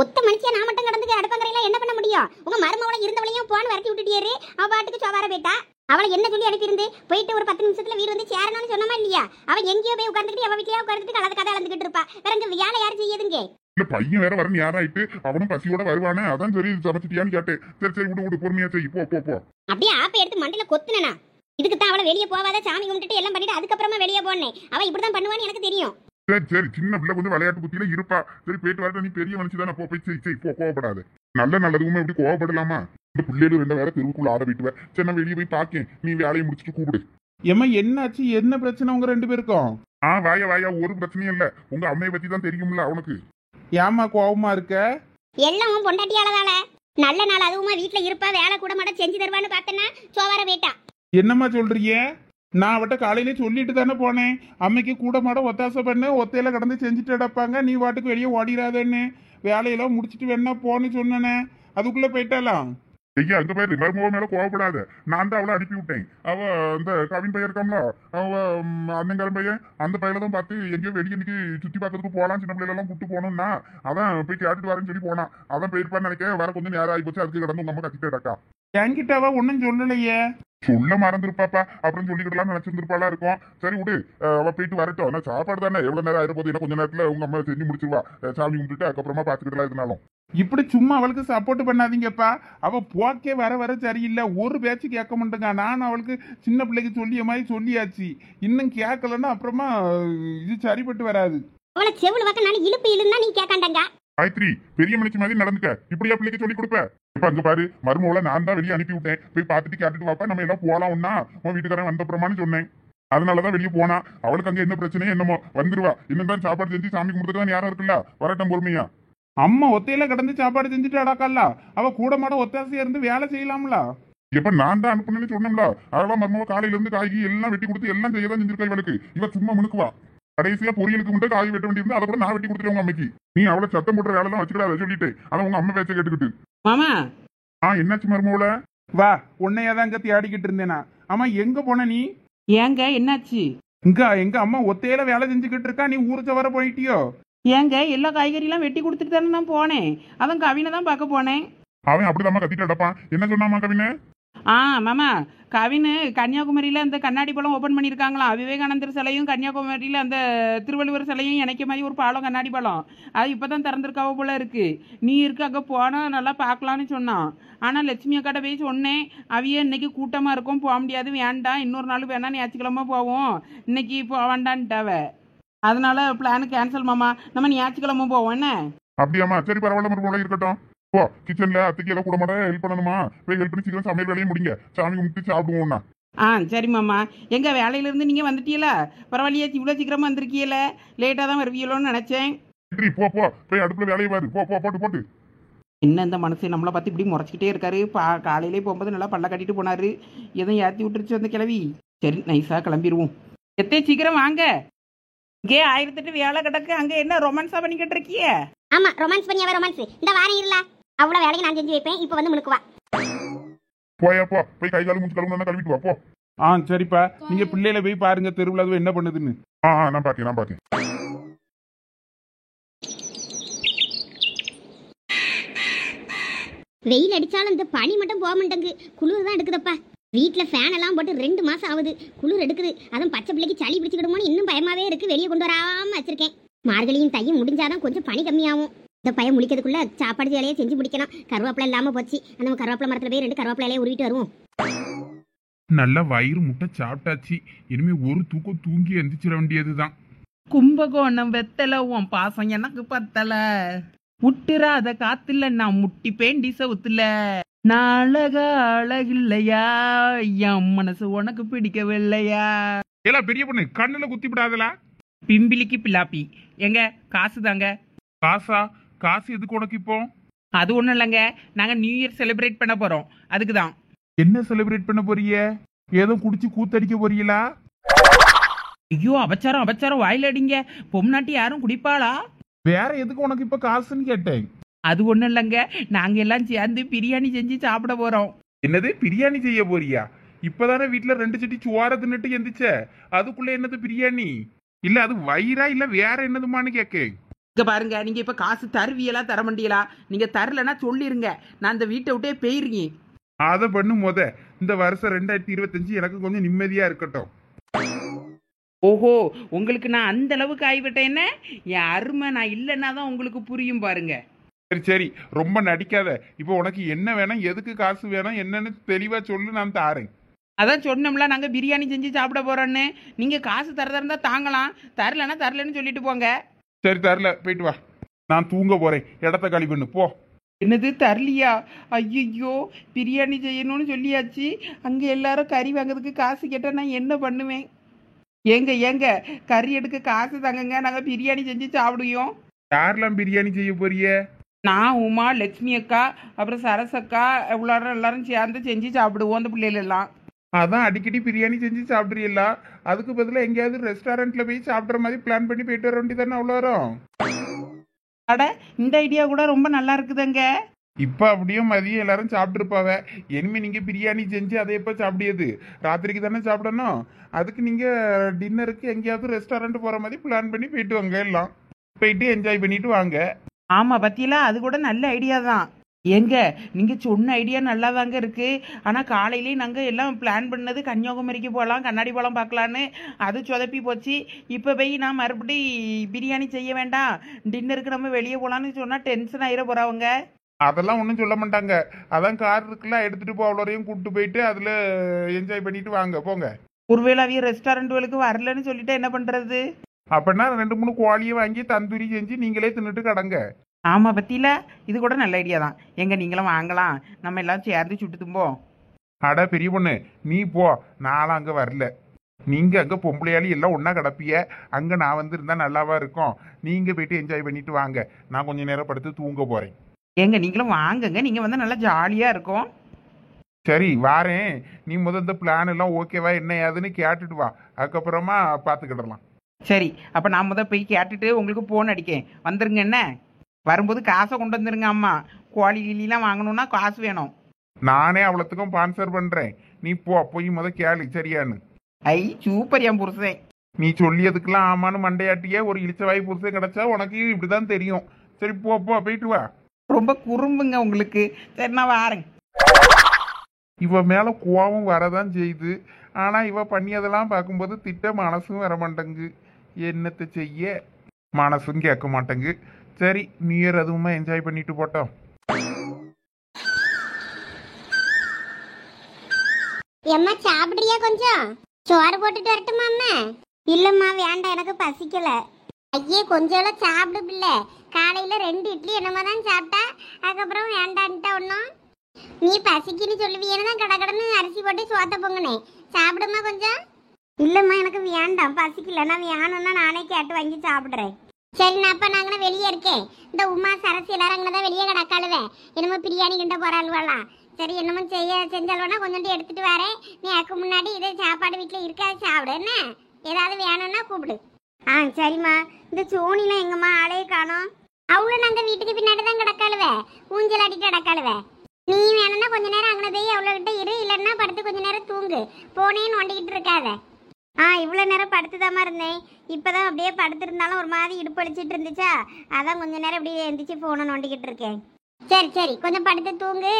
ஒத்த மனுஷியா நான் மட்டும் கடந்து அடுப்பங்கரையில என்ன பண்ண முடியும்? உங்க மருமவள இருந்தவளையும் போன் வரட்டி விட்டுட்டியாரு. அவ பாட்டுக்கு சோவார போயிட்டா. அவளை என்ன சொல்லி அனுப்பியிருந்து போயிட்டு ஒரு 10 நிமிஷத்துல வீடு வந்து சேரணும்னு சொன்னமா இல்லையா? அவ எங்கேயோ போய் உட்கார்ந்துட்டு அவ வீட்லயே உட்கார்ந்துட்டு கலந்து கதை அளந்துகிட்டு இருப்பா. வேற இங்க வேலை யாரு செய்யுதுங்க? இல்ல பையன் வேற வரணும் யாராயிட்டு, அவனும் பசியோட வருவானே, அதான் சரி சமைச்சிட்டியான்னு கேட்டேன். சரி விடு பொறுமையா செய். போ அப்படியே ஆப்ப எடுத்து மண்டையில கொத்துனா. இதுக்கு தான் அவளை வெளியே போவாத, சாமி கும்பிட்டுட்டு எல்லாம் பண்ணிட்டு அதுக்கப்புறமா வெளியே போனேன். அவ இப்படிதான் பண்ணுவான்னு எனக்கு தெரியும். சரி சின்ன பிள்ளை கொஞ்சம் விளையாட்டு புத்தியில இருப்பா. சரி போயிட்டு வரட்டும், நீ பெரிய மனுஷி தானே. போய் செய் போ, கோவப்படாது. நல்லதுக்குமே எப்படி கோவப்படலாமா? இந்த பிள்ளைகள் 2 வேற தெருவுக்குள்ள ஆட விட்டுவேன். சரி நான் வெளியே போய் பாக்கேன், நீ வேலையை முடிச்சுட்டு கூப்பிடு. ஏம்மா என்னாச்சு? என்ன பிரச்சனை உங்க 2 பேருக்கும்? வாயா ஒரு பிரச்சனையும் இல்ல. உங்க அம்மையை பத்தி தான் தெரியும்ல அவனுக்கு. ஏமா கோவமா இருக்க? எல்லாம் பொண்டாட்டியாலதால. நல்ல நாள் அதுவுமா வீட்டுல இருப்பா, வேலை கூட மாட செஞ்சு தருவான்னு பார்த்தேன்னா சோவார போயிட்டா. என்னம்மா சொல்றீங்க? நான் அவட்ட காலையிலே சொல்லிட்டு தானே போனேன், அம்மைக்கு கூட மாட ஒத்தாசை பண்ண, ஒத்தையில கடந்து செஞ்சுட்டு அடப்பாங்க, நீ வாட்டுக்கு வெளியே ஓடிடாதேன்னு. வேலையெல்லாம் முடிச்சுட்டு வேணா போன்னு சொன்னனே, அதுக்குள்ள போயிட்டாலாம். ஐயா அங்க பேரு மருமக மேல கோவப்படாத. நான் தான் அவளை அனுப்பி விட்டேன். அவ இந்த கவின் பையன் இருக்காம்ல, அவ அண்ணங்காரன் பையன், அந்த பையல தான் பார்த்து எங்கேயோ வெளியே இன்னைக்கு சுத்தி பார்க்கறதுக்கு போகலாம், சின்ன பிள்ளைல எல்லாம் கூட்டு போகணும்னா அதான் போய் கேட்டுட்டு வரேன்னு சொல்லி போனான். அதான் போயிருப்பான்னு நினைக்கிறேன். வேற கொஞ்சம் நேரம் ஆகி போச்சு, அதுக்கு கடந்து உங்க அம்மா கத்திட்டா. என்கிட்ட அவ ஒன்னும் சொல்லலையே. சொல்ல மறந்துருப்பாப்பா, அப்புறம் சொல்லிக்கிடலாம் நினைச்சிருந்துருப்பாளா இருக்கும். சரி விடு, அவ போயிட்டு வரட்டும். நான் சாப்பாடு தானே, எவ்வளவு நேரம் ஆயிருப்போது, ஏன்னா கொஞ்ச நேரத்துல உங்க அம்மா செஞ்சு முடிச்சிருவா. சாமி கும்பிட்டுட்டு அதுக்கப்புறமா பாத்துக்கிட்டலாம் இருந்தாலும். இப்படி சும்மா அவளுக்கு சப்போர்ட் பண்ணாதீங்கப்பா. அவ போக்கே வர சரியில்லை, ஒரு பேச்சு கேட்க மாட்டேங்க. நான் அவளுக்கு சின்ன பிள்ளைக்கு சொல்லிய மாதிரி சொல்லியாச்சு. இன்னும் கேட்கலன்னா அப்புறமா இது சரிப்பட்டு வராது. அவளை செவுளு பக்கம் நான் இழுப்பு இழுன்னா நீ கேட்காண்டாங்க. காயத்ரி பெரிய மனுஷி மாதிரி நடந்துக்க. இப்படியா பிள்ளைக்கு சொல்லி கொடுப்ப? இப்ப அங்க பாரு, மருமகளை நான் தான் வெளியே அனுப்பி விட்டேன். போய் பார்த்துட்டு கேட்டுட்டு வாப்பா, நம்ம எல்லாம் போலாம் ஒன்னா உன் வீட்டுக்காரன் வந்தப்புறமான்னு சொன்னேன். அதனாலதான் வெளியே போனா. அவளுக்கு அங்க என்ன பிரச்சனையோ என்னமோ வந்துருவா. இன்னும் தான் சாப்பாடு செஞ்சு சாமி கும்பிட்டு தான் யாரும் இருக்குல்ல, வரட்டும் பொறுமையா. அம்மா ஒத்தையில கிடந்து சாப்பாடு செஞ்சுட்டு அடாக்கல்ல, அவ கூட மாட ஒத்தாசையா இருந்து வேலை செய்யலாம்ல. இப்ப நான் தான் அனுப்புனேன்னு சொன்னோம்ல, அதெல்லாம் மருமக காலையில இருந்து காய்கறி எல்லாம் வெட்டி கொடுத்து எல்லாம் செய்யதான் செஞ்சிருக்கா இவளுக்கு. இவ சும்மா முனுக்குவா. கடைசியா பொரியலுக்கு மட்டும் காய் வெட்ட வேண்டியிருந்தா அதை கூட நான் வெட்டி கொடுத்துருவேன் உங்க அம்மைக்கு. நீ அவளை சத்தம் போட்டுற வேலை எல்லாம் வச்சுக்கிட, அதை சொல்லிட்டு அதை உங்க அம்மா பேச்ச கேட்டுக்கிட்டு. மாமா என்னாச்சு மருமகள? வா, உன்னையாதான் இங்க தேடிக்கிட்டு இருந்தேனா. ஆமா, எங்க போன நீ? ஏங்க என்னாச்சு? இங்க எங்க அம்மா ஒத்தையில வேலை செஞ்சுக்கிட்டு இருக்கா, நீ ஊருக்கு வர போயிட்டியோ? ஏங்க எல்லா காய்கறியெல்லாம் வெட்டி கொடுத்துட்டு தானே நான் போனேன். அதான் கவினை தான் பார்க்க போனேன். அவன் அப்படிதான் கத்திட்டு அடப்பான். என்ன சொன்னாமா கவின? மாமா கவினு கன்னியாகுமரியில அந்த கண்ணாடி பாலம் ஓபன் பண்ணியிருக்காங்களாம். விவேகானந்தர் சிலையும் கன்னியாகுமரியில அந்த திருவள்ளுவர் சிலையும் இணைக்க மாதிரி ஒரு பாலம், கண்ணாடி பாலம். அது இப்பதான் திறந்திருக்காவ போல இருக்கு. நீ இருக்கு அங்க போனா நல்லா பார்க்கலான்னு சொன்னான். ஆனா லட்சுமி அக்காட்ட போய் சொன்னேன், அவைய இன்னைக்கு கூட்டமா இருக்கும், போக முடியாது, வேண்டாம், இன்னொரு நாள் வேணா ஞாயிற்றுக்கிழமை போவோம், இன்னைக்கு போக வேண்டான்ட்டாவ. அதனால பிளானு கேன்சல் மாமா, நம்ம ஞாயிற்றுக்கிழமை போவோம். என்ன அப்படியாமா? சரி பரவாயில்ல மருமகள இருக்கட்டும். போ, கிச்சன்ல அத்தைக்கு எல்லாம் கூட மாட ஹெல்ப் பண்ணணுமா? போய் ஹெல்ப் பண்ணி சீக்கிரம் சமையல் வேலையை முடிங்க. சாமி கும்பிட்டு சாப்பிடுவோம்னா. சரி மாமா. எங்க வேலையிலேருந்து நீங்கள் வந்துட்டீங்களா? பரவாயில்லையே, இவ்வளோ சீக்கிரமாக வந்திருக்கீல. லேட்டாக தான் வருவீங்களோன்னு நினச்சேன். சரி போ போ, போய் அடுப்புல வேலையை பாரு. போ போ, போட்டு போட்டு. என்ன இந்த மனசு நம்மளை பார்த்து இப்படி முறைச்சிக்கிட்டே இருக்காரு. காலையிலே போகும்போது நல்லா பல்ல கட்டிட்டு போனாரு, எதுவும் ஏற்றி விட்டுருச்சு அந்த கிளவி. சரி நைஸாக கிளம்பிடுவோம். எத்தே சீக்கிரம் வாங்க. இங்கே 1008 வேலை கிடக்கு, அங்கே என்ன ரொமான்ஸாக பண்ணிக்கிட்டு இருக்கிய? ஆமா, ரொமான்ஸ் பண்ணியாவே ரொமான்ஸ். இந்த வாரம் இல்ல, அவ்வளவு வேலையை நான் செஞ்சு வைப்பேன். இப்ப வந்து முழுக்குவா. போயா போ, போய் கை காலு மூச்சு கழுவுனா கழுவிட்டு வா போ. சரிப்பா, நீங்க பிள்ளையில போய் பாருங்க தெருவில் அது என்ன பண்ணுதுன்னு. நான் பாக்கேன். வெயில் அடிச்சாலும் இந்த பனி மட்டும் போக மாட்டேங்குது. குளிர் தான் எடுக்குதப்பா. வீட்டுல ஃபேன் எல்லாம் போட்டு 2 மாசம் ஆகுது, குளிர் எடுக்குது. அதுவும் பச்சை பிள்ளைக்கு சளி பிடிச்சிக்கிடுமோன்னு இன்னும் பயமாவே இருக்கு. வெளியே கொண்டு வராம வச்சிருக்கேன். மார்கழியும் தையும் முடிஞ்சாதான் கொஞ்சம் பனி கம்மியாகும். இந்த பையன் முடிக்கிறதுக்குள்ள சாப்பாடு வேலையை செஞ்சு முடிக்கணும். கருவேப்பிலை இல்லாம போச்சு. அந்த கருவேப்பிலை மரத்துல போய் 2 கருவேப்பிலை இலையை உருவிட்டு வருவோம். நல்ல வயிறு முட்டை சாப்பிட்டாச்சு. இனிமே ஒரு தூக்கம் தூங்கி எந்திரிச்சிட வேண்டியதுதான். கும்பகோணம் வெத்தலை உன் பாசம் எனக்கு பத்தல, முட்டுறாத காத்துல நான் முட்டி பேண்டி சவுத்துல, நாளக அழகில்லையா, என் மனசு உனக்கு பிடிக்கவில்லையா. ஏலா பெரிய பொண்ணு, கண்ணுல குத்தி விடாதலா. பிம்பிலிக்கு பிலாப்பி. எங்க காசு தாங்க. காசா? காசு எதுக்கு உனக்கு இப்போ? அது ஒண்ணும் இல்லைங்க, நாங்க நியூ இயர் செலிப்ரேட் பண்ண போறோம், அதுக்கு தான். என்ன செலிப்ரேட் பண்ண போறீங்க? ஏதோ குடிச்சு கூத்தடிக்க போறீங்களா? ஐயோ அபச்சாரம் வாயில அடிங்க. பொம்நாட்டி யாரும் குடிப்பாளா? வேற எதுக்கு உனக்கு இப்ப காசுன்னு கேட்டேன். அது ஒண்ணும் இல்லைங்க, நாங்க எல்லாம் சேர்ந்து பிரியாணி செஞ்சு சாப்பிட போறோம். என்னது பிரியாணி செய்ய போறியா? இப்பதானே வீட்டுல 2 சட்டி சுவார தின்னுட்டு எந்திரிச்ச, அதுக்குள்ள என்னது பிரியாணி? இல்ல அது வயிறா இல்ல வேற என்னதுமான்னு கேக்கேன். இங்க பாருங்க, நீங்க இப்ப காசு தருவியலா தர மாட்டீங்களா? நீங்க தரலன்னா சொல்லிருங்க, நான் இந்த வீட்டை விட்டே போயிருக்கேன். அதை பண்ணும் போத இந்த வருஷம் 2025 எனக்கு கொஞ்சம் நிம்மதியா இருக்கட்டும். ஓஹோ, உங்களுக்கு நான் அந்த அளவுக்கு ஆகிவிட்டேன். என் அருமை நான் இல்லைன்னா தான் உங்களுக்கு புரியும் பாருங்க. சரி ரொம்ப நடிக்காத. இப்போ உனக்கு என்ன வேணும், எதுக்கு காசு வேணும், என்னன்னு தெளிவா சொல்லு, நான் தாரேன். அதான் சொன்னோம்ல, நாங்க பிரியாணி செஞ்சு சாப்பிட போறோன்னு. நீங்க காசு தரதா இருந்தா தாங்கலாம், தரலன்னா தரலன்னு சொல்லிட்டு போங்க. சரி தரல, போயிட்டு வா. நான் தூங்க போறேன், இடத்த காலி பண்ணு போ. என்னது தரலியா? ஐயோ, பிரியாணி செய்யணும்னு சொல்லியாச்சு. அங்க எல்லாரும் கறி வாங்குறதுக்கு காசு கேட்டா நான் என்ன பண்ணுவேன்? ஏங்க கறி எடுக்க காசு தாங்கங்க, நாங்க பிரியாணி செஞ்சு சாப்பிடுவோம். யாரெல்லாம் பிரியாணி செய்ய போறிய? நான், உமா, லட்சுமி அக்கா, அப்புறம் சரஸ் அக்கா, எல்லாரும் சேர்ந்து செஞ்சு சாப்பிடுவோம் அந்த பிள்ளைகள் எல்லாம். அதான் அடிக்கடி பிரியாணி செஞ்சு சாப்பிட்றீங்களா? அதுக்கு பதிலாக எங்கேயாவது ரெஸ்டாரண்ட்ல போய் சாப்பிட்ற மாதிரி பிளான் பண்ணி போயிட்டு வர வேண்டியதானே அவ்வளோ வரும். அட, இந்த ஐடியா கூட ரொம்ப நல்லா இருக்குதுங்க. இப்போ அப்படியே மதியம் எல்லாரும் சாப்பிட்ருப்பாவ. இனிமே நீங்க பிரியாணி செஞ்சு அதை எப்போ சாப்பிடியது? ராத்திரிக்கு தானே சாப்பிடணும். அதுக்கு நீங்க டின்னருக்கு எங்கேயாவது ரெஸ்டாரண்ட் போற மாதிரி பிளான் பண்ணி போயிட்டு வாங்க. எல்லாம் போயிட்டு என்ஜாய் பண்ணிட்டு வாங்க. ஆமா பத்தியில, அது கூட நல்ல ஐடியா தான். எங்க நீங்க சொன்ன ஐடியா நல்லா தாங்க இருக்கு. ஆனா காலையிலேயே நாங்க எல்லாம் பிளான் பண்ணது கன்னியாகுமரிக்கு போகலாம், கண்ணாடி பழம் பார்க்கலான்னு. அது சொதப்பி போச்சு. இப்ப போய் நான் மறுபடி பிரியாணி செய்ய வேண்டாம், டின்னருக்கு நம்ம வெளியே போகலான்னு சொன்னா டென்ஷன் ஆயிர போறவங்க. அதெல்லாம் ஒன்றும் சொல்ல மாட்டாங்க. அதான் கார் இருக்குலாம், எடுத்துட்டு போ, அவ்வளோரையும் கூப்பிட்டு போயிட்டு அதுல என்ஜாய் பண்ணிட்டு வாங்க போங்க. ஒருவேளை அவைய ரெஸ்டாரண்ட்டுகளுக்கு வரலன்னு சொல்லிட்டு என்ன பண்றது? அப்படின்னா 2-3 கோழியை வாங்கி தந்தூரி செஞ்சு நீங்களே தின்னுட்டு கடங்க. ஆமாம் பத்தியில இது கூட நல்ல ஐடியா தான். எங்க நீங்களும் வாங்கலாம், நம்ம எல்லாம் சேர்ந்து சுட்டு தும்போம். அட பெரிய பொண்ணு நீ போ, நானும் அங்கே வரல. நீங்க அங்கே பொம்பளையாளி எல்லாம் ஒன்றா கிடப்பிய, அங்கே நான் வந்து இருந்தால் நல்லாவா இருக்கும். நீங்க போயிட்டு என்ஜாய் பண்ணிட்டு வாங்க, நான் கொஞ்ச நேரம் படுத்து தூங்க போறேன். எங்க நீங்களும் வாங்குங்க, நீங்க வந்து நல்லா ஜாலியா இருக்கும். சரி வாரேன். நீ இந்த பிளான் எல்லாம் ஓகேவா என்ன ஏதுன்னு கேட்டுட்டு வா, அதுக்கப்புறமா பார்த்துக்கிடலாம். சரி, அப்ப நான் போய் கேட்டுட்டு உங்களுக்கு போன் அடிக்கேன், வந்துருங்க. என்ன வரும்போது காசை கொண்டு வந்துருங்க. அம்மா கோழி கிளிலாம் வாங்கணும்னா காசு வேணும். நானே அவ்வளோத்துக்கும் ஸ்பான்சர் பண்றேன், நீ போய் கேளு சரியான்னு. ஐ சூப்பர் என் புருஷன். நீ சொல்லியதுக்கெல்லாம் ஆமான்னு மண்டையாட்டியே ஒரு இழிச்சவாய் புருஷன் கிடைச்சா உனக்கு இப்படிதான் தெரியும். சரி போயிட்டு வா. ரொம்ப குறும்புங்க உங்களுக்கு. சரி நான் வாரேன். இவ மேல கோவம் வரதான் செய்யுது, ஆனா இவ பண்ணியதெல்லாம் பார்க்கும்போது திட்ட மனசும் வர மாட்டேங்கு. என்னத்தை செய்ய, மனசும் கேட்க மாட்டேங்கு. சரி நியூ இயர் அதுவுமா என்ஜாய் பண்ணிட்டு போட்டோம். எம்மா சாப்பிடுறியா? கொஞ்சம் சோறு போட்டுட்டு வரட்டுமா அம்மா? இல்லம்மா வேண்டாம், எனக்கு பசிக்கல. ஐயே கொஞ்சம் சாப்பிடு பிள்ளை. காலையில 2 இட்லி என்னமா தான் சாப்பிட்டா, அதுக்கப்புறம் வேண்டான்ட்டா ஒன்றும். நீ பசிக்குன்னு சொல்லுவீன்னு தான் கடன்னு அரிசி போட்டு சோத்த பொங்குனேன். சாப்பிடுமா கொஞ்சம். இல்லம்மா எனக்கு வேண்டாம், பசிக்கல. நான் வேணும்னா நானே கேட்டு வாங்கி சாப்பிடுறேன். சரி நான் அப்ப நாங்க வெளியே இருக்கேன். இந்த உமா சரசி எல்லாரும் அங்கதான் வெளியே கிடக்காளுவே. என்னமோ பிரியாணி கிண்ட போறாளுவலாம். சரி என்னமோ செஞ்சாலும்னா கொஞ்சோண்டு எடுத்துட்டு வரேன். நீ அதுக்கு முன்னாடி இதே சாப்பாடு வீட்டுல இருக்காது சாப்பிடு. என்ன ஏதாவது வேணும்னா கூப்பிடு. சரிம்மா. இந்த சோனிலாம் எங்கம்மா ஆளையே காணோம்? அவ்வளோ நாங்க வீட்டுக்கு பின்னாடி தான் கிடக்காளுவே, ஊஞ்சல் அடிட்டு கிடக்காளுவே. நீ வேணும்னா கொஞ்ச நேரம் அங்கே போய் அவ்வளோ கிட்ட இரு, இல்லைன்னா படுத்து கொஞ்ச நேரம் தூங்கு. போனேன்னு நோண்டிக்கிட்டு இருக்காத. இவ்வளோ நேரம் படுத்துதாம்மா இருந்தேன். இப்போதான் அப்படியே படுத்திருந்தாலும் ஒரு மாதிரி இடுப்பு வலிச்சிட்டு இருந்துச்சா, அதான் கொஞ்ச நேரம் அப்படியே எழுந்திரிச்சு ஃபோனை நோண்டிக்கிட்டு இருக்கேன். சரி கொஞ்சம் படுத்து தூங்கு.